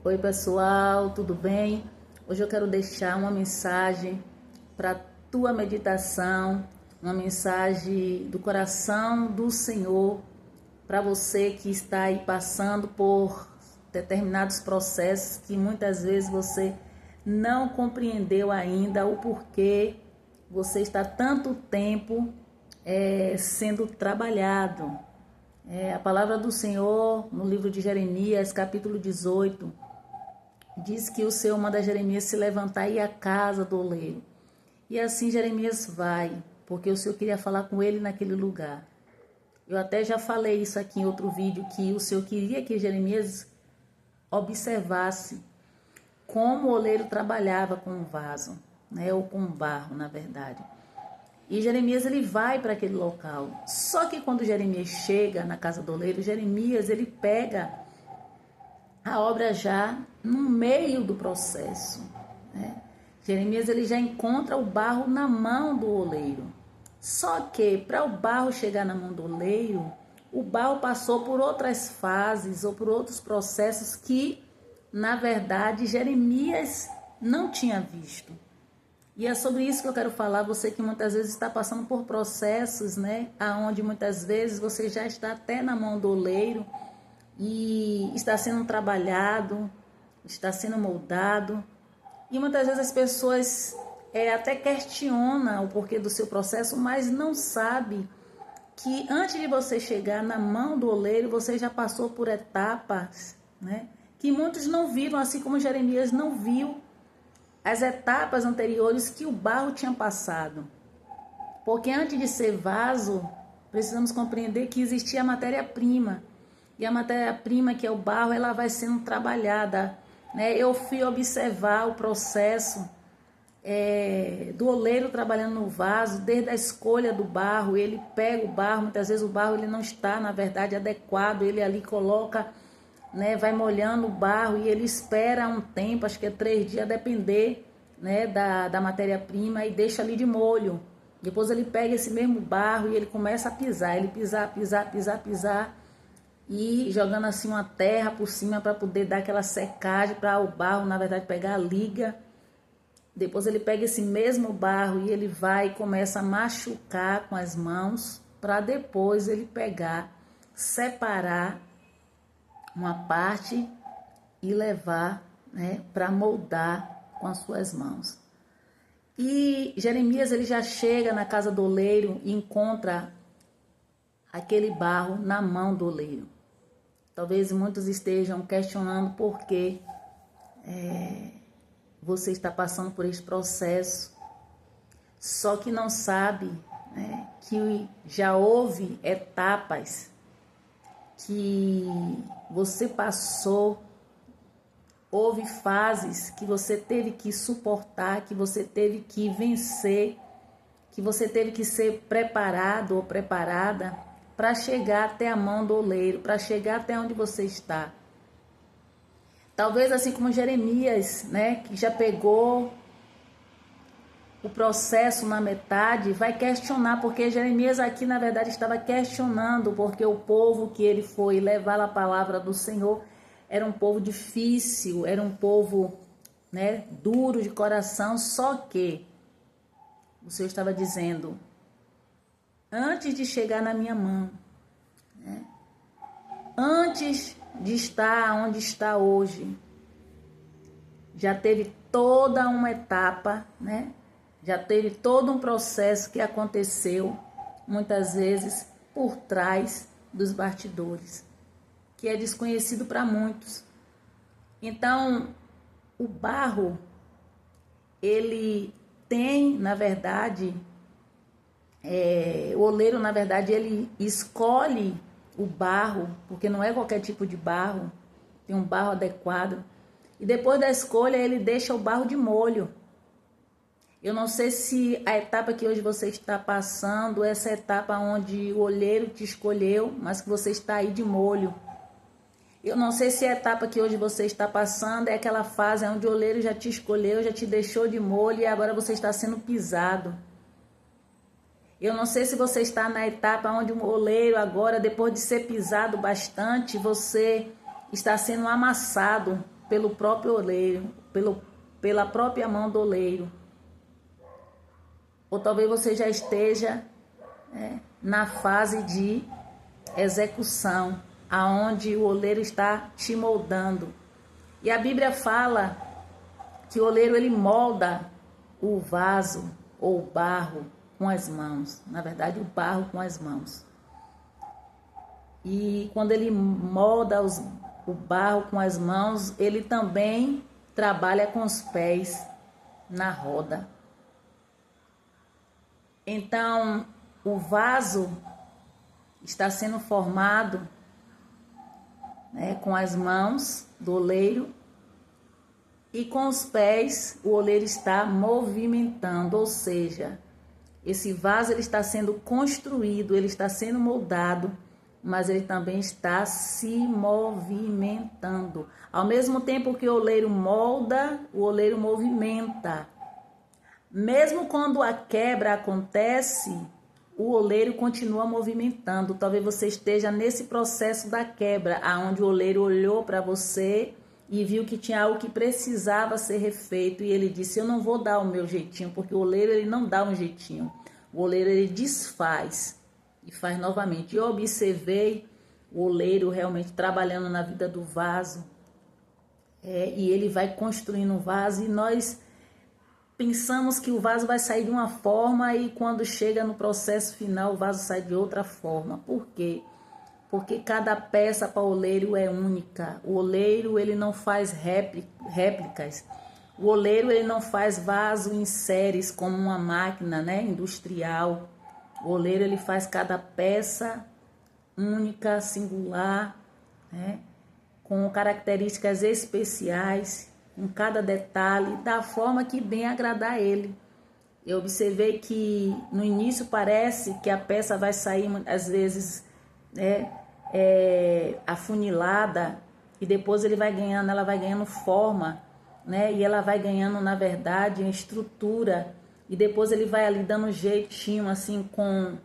Oi pessoal, tudo bem? Hoje eu quero deixar uma mensagem para tua meditação, uma mensagem do coração do Senhor para você que está aí passando por determinados processos que muitas vezes você não compreendeu ainda o porquê você está tanto tempo sendo trabalhado. A palavra do Senhor no livro de Jeremias, capítulo 18, diz que o Senhor manda Jeremias se levantar e ir à casa do oleiro. E assim Jeremias vai, porque o Senhor queria falar com ele naquele lugar. Eu até já falei isso aqui em outro vídeo, que o Senhor queria que Jeremias observasse como o oleiro trabalhava com o vaso, né, ou com o barro, na verdade. E Jeremias ele vai para aquele local. Só que quando Jeremias chega na casa do oleiro, Jeremias ele pega a obra já no meio do processo, né? Jeremias ele já encontra o barro na mão do oleiro. Só que para o barro chegar na mão do oleiro, o barro passou por outras fases ou por outros processos que, na verdade, Jeremias não tinha visto. E é sobre isso que eu quero falar, você que muitas vezes está passando por processos, né, aonde muitas vezes você já está até na mão do oleiro e está sendo trabalhado, está sendo moldado. E muitas vezes as pessoas até questionam o porquê do seu processo, mas não sabe que antes de você chegar na mão do oleiro, você já passou por etapas, né, que muitos não viram, assim como Jeremias não viu as etapas anteriores que o barro tinha passado. Porque antes de ser vaso, precisamos compreender que existia a matéria-prima. E a matéria-prima, que é o barro, ela vai sendo trabalhada, né? Eu fui observar o processo do oleiro trabalhando no vaso, desde a escolha do barro. Ele pega o barro, muitas vezes o barro ele não está, na verdade, adequado. Ele ali coloca, né, vai molhando o barro e ele espera um tempo, acho que é 3 dias, a depender, né, da matéria-prima, e deixa ali de molho. Depois ele pega esse mesmo barro e ele começa a pisar, ele pisar e jogando assim uma terra por cima para poder dar aquela secagem, para o barro, na verdade, pegar a liga. Depois ele pega esse mesmo barro e ele vai e começa a machucar com as mãos, para depois ele pegar, separar uma parte e levar, né, para moldar com as suas mãos. E Jeremias ele já chega na casa do oleiro e encontra aquele barro na mão do oleiro. Talvez muitos estejam questionando por que você está passando por esse processo, só que não sabe, né, que já houve etapas que você passou, houve fases que você teve que suportar, que você teve que vencer, que você teve que ser preparado ou preparada para chegar até a mão do oleiro, para chegar até onde você está. Talvez assim como Jeremias, né, que já pegou o processo na metade, vai questionar, porque Jeremias aqui na verdade estava questionando, porque o povo que ele foi levar a palavra do Senhor era um povo difícil, era um povo, né, duro de coração. Só que o Senhor estava dizendo, antes de chegar na minha mão, né, antes de estar onde está hoje, já teve toda uma etapa, né? Já teve todo um processo que aconteceu, muitas vezes, por trás dos bastidores, que é desconhecido para muitos. Então, o barro, ele tem, na verdade, o oleiro, na verdade, ele escolhe o barro, porque não é qualquer tipo de barro, tem um barro adequado. E depois da escolha, ele deixa o barro de molho. Eu não sei se a etapa que hoje você está passando, essa etapa onde o oleiro te escolheu, mas que você está aí de molho. Eu não sei se a etapa que hoje você está passando é aquela fase onde o oleiro já te escolheu, já te deixou de molho e agora você está sendo pisado. Eu não sei se você está na etapa onde o oleiro agora, depois de ser pisado bastante, você está sendo amassado. pelo próprio oleiro, pela própria mão do oleiro. Ou talvez você já esteja na fase de execução, aonde o oleiro está te moldando. E a Bíblia fala que o oleiro ele molda o vaso ou o barro com as mãos. Na verdade, o barro com as mãos. E quando ele molda o barro com as mãos, ele também trabalha com os pés na roda. Então, o vaso está sendo formado, com as mãos do oleiro, e com os pés o oleiro está movimentando, ou seja, esse vaso ele está sendo construído, ele está sendo moldado, mas ele também está se movimentando. Ao mesmo tempo que o oleiro molda, o oleiro movimenta. Mesmo quando a quebra acontece, o oleiro continua movimentando. Talvez você esteja nesse processo da quebra, aonde o oleiro olhou para você e viu que tinha algo que precisava ser refeito, e ele disse: eu não vou dar o meu jeitinho, porque o oleiro ele não dá um jeitinho. O oleiro ele desfaz e faz novamente. Eu observei o oleiro realmente trabalhando na vida do vaso, e ele vai construindo o vaso, e nós pensamos que o vaso vai sair de uma forma, e quando chega no processo final o vaso sai de outra forma. Por quê? Porque cada peça para o oleiro é única. O oleiro ele não faz réplicas. O oleiro ele não faz vaso em séries como uma máquina, industrial. O oleiro ele faz cada peça única, singular, com características especiais, com cada detalhe, da forma que bem agradar a ele. Eu observei que no início parece que a peça vai sair, às vezes, afunilada, e depois ela vai ganhando forma, e ela vai ganhando, na verdade, uma estrutura, e depois ele vai ali dando um jeitinho, assim, com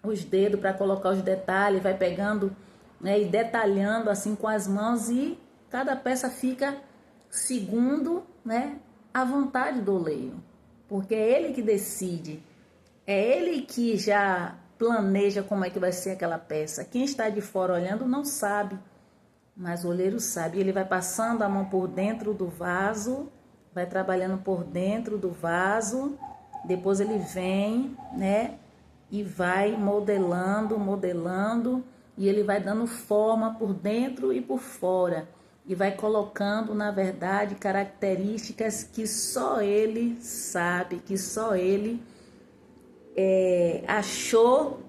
os dedos para colocar os detalhes, vai pegando, e detalhando assim com as mãos, e cada peça fica segundo, a vontade do oleiro, porque é ele que decide, é ele que já planeja como é que vai ser aquela peça. Quem está de fora olhando não sabe, mas o oleiro sabe. Ele vai passando a mão por dentro do vaso, vai trabalhando por dentro do vaso, depois ele vem, e vai modelando, e ele vai dando forma por dentro e por fora, e vai colocando, na verdade, características que só ele sabe, que só ele achou,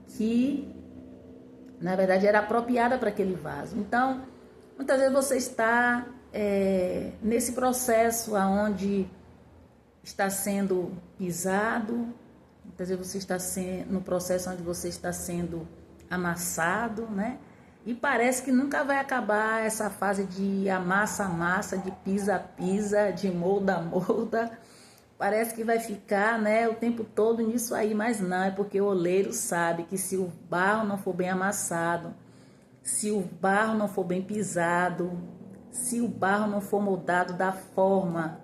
que na verdade era apropriada para aquele vaso. Então, muitas vezes você está nesse processo onde está sendo pisado, muitas vezes você está no processo onde você está sendo amassado, e parece que nunca vai acabar essa fase de amassa-massa, de pisa-pisa, de molda-molda. Parece que vai ficar, o tempo todo nisso aí, mas não, é porque o oleiro sabe que se o barro não for bem amassado, se o barro não for bem pisado, se o barro não for moldado da forma,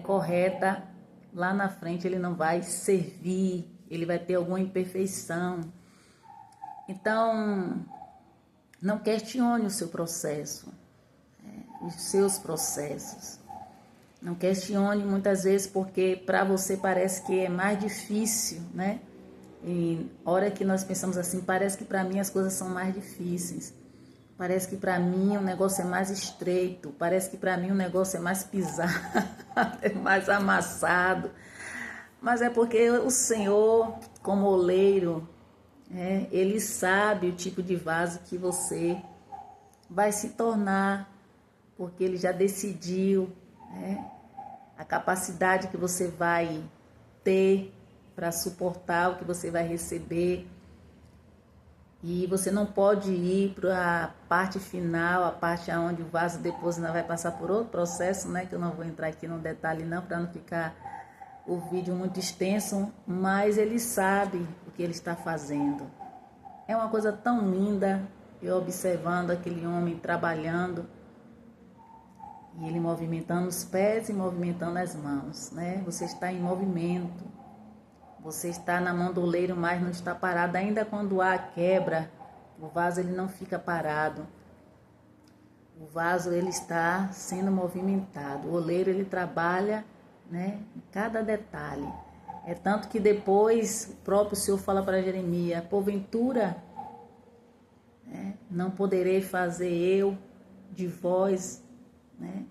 correta, lá na frente ele não vai servir, ele vai ter alguma imperfeição. Então, não questione o seu processo, os seus processos. Não questione muitas vezes, porque para você parece que é mais difícil, E hora que nós pensamos assim, parece que para mim as coisas são mais difíceis. Parece que para mim o negócio é mais estreito. Parece que para mim o negócio é mais pisado, é mais amassado. Mas é porque o Senhor, como oleiro, Ele sabe o tipo de vaso que você vai se tornar, porque Ele já decidiu, a capacidade que você vai ter para suportar o que você vai receber. E você não pode ir para a parte final, a parte onde o vaso depois ainda vai passar por outro processo, que eu não vou entrar aqui no detalhe não, para não ficar o vídeo muito extenso, mas ele sabe o que ele está fazendo. É uma coisa tão linda, eu observando aquele homem trabalhando, E ele movimentando os pés e movimentando as mãos, né? Você está em movimento. Você está na mão do oleiro, mas não está parado. Ainda quando há quebra, o vaso ele não fica parado. O vaso ele está sendo movimentado. O oleiro ele trabalha, né, em cada detalhe. É tanto que depois o próprio Senhor fala para Jeremias: porventura, né, não poderei fazer eu de vós, né,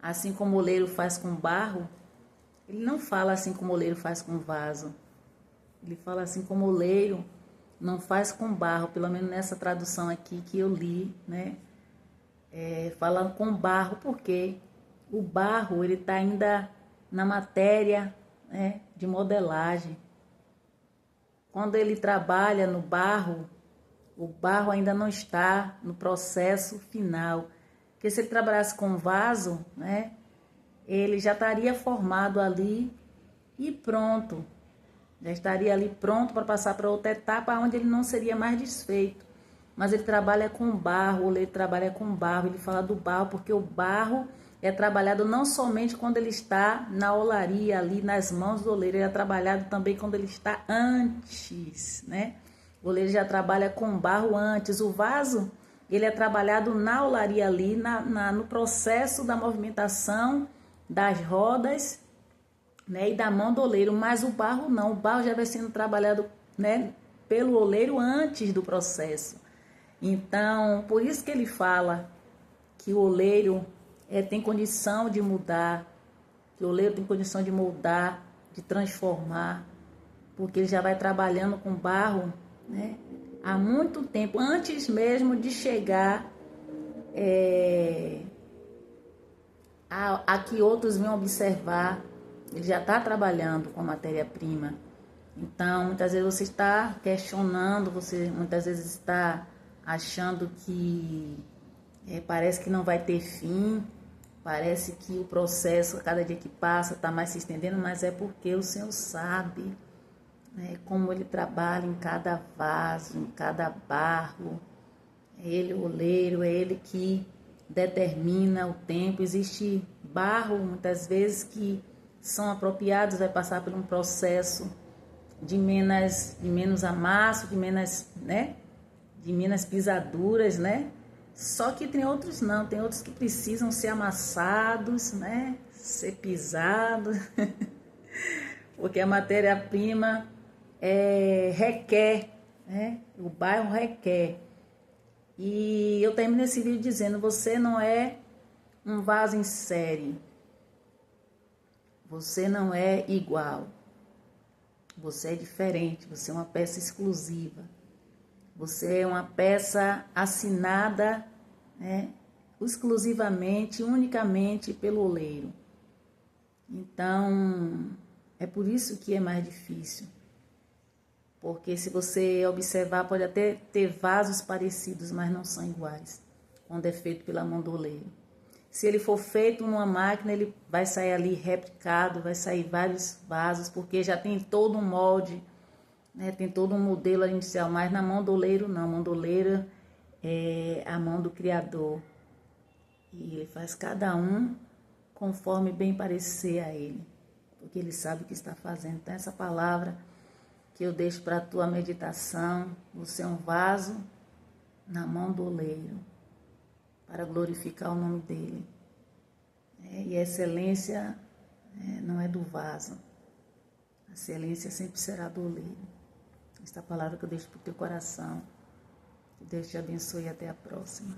assim como o oleiro faz com barro. Ele não fala assim como o oleiro faz com vaso. Ele fala assim como o oleiro não faz com barro, pelo menos nessa tradução aqui que eu li, né? Falando com barro, porque o barro ele está ainda na matéria, né, de modelagem. Quando ele trabalha no barro, o barro ainda não está no processo final. Porque se ele trabalhasse com vaso, né, ele já estaria formado ali e pronto. Já estaria ali pronto para passar para outra etapa onde ele não seria mais desfeito. Mas ele trabalha com barro, o oleiro trabalha com barro. Ele fala do barro porque o barro é trabalhado não somente quando ele está na olaria ali nas mãos do oleiro, ele é trabalhado também quando ele está antes, né? O oleiro já trabalha com barro antes. O vaso, ele é trabalhado na olaria ali, no processo da movimentação das rodas, né, e da mão do oleiro, mas o barro não. O barro já vai sendo trabalhado, né, pelo oleiro antes do processo. Então, por isso que ele fala que o oleiro tem condição de mudar, que o oleiro tem condição de moldar, de transformar, porque ele já vai trabalhando com barro, né, há muito tempo, antes mesmo de chegar a que outros venham observar. Ele já está trabalhando com a matéria-prima. Então, muitas vezes você está questionando, você muitas vezes está achando que parece que não vai ter fim, parece que o processo, a cada dia que passa, está mais se estendendo, mas é porque o Senhor sabe, né, como Ele trabalha em cada vaso, em cada barro. É Ele o oleiro, é Ele que determina o tempo. Existe barro, muitas vezes, que são apropriados, vai passar por um processo de menos amasso, de menos, né, de menos pisaduras, né? Só que tem outros não, tem outros que precisam ser amassados, né? Ser pisados, porque a matéria-prima requer, né? O barro requer. E eu termino esse vídeo dizendo: você não é um vaso em série. Você não é igual. Você é diferente. Você é uma peça exclusiva. Você é uma peça assinada, né, exclusivamente, unicamente pelo oleiro. Então, é por isso que é mais difícil. Porque se você observar, pode até ter vasos parecidos, mas não são iguais, quando é feito pela mão do oleiro. Se ele for feito numa máquina, ele vai sair ali replicado, vai sair vários vasos, porque já tem todo um molde, né? Tem todo um modelo inicial, mas na mão do oleiro não. A mão do oleiro é a mão do Criador. E ele faz cada um conforme bem parecer a ele, porque ele sabe o que está fazendo. Então, essa palavra que eu deixo para a tua meditação: você é um vaso na mão do oleiro, para glorificar o nome dele. E a excelência não é do vaso, a excelência sempre será do oleiro. Esta palavra que eu deixo para o teu coração. Que Deus te abençoe e até a próxima.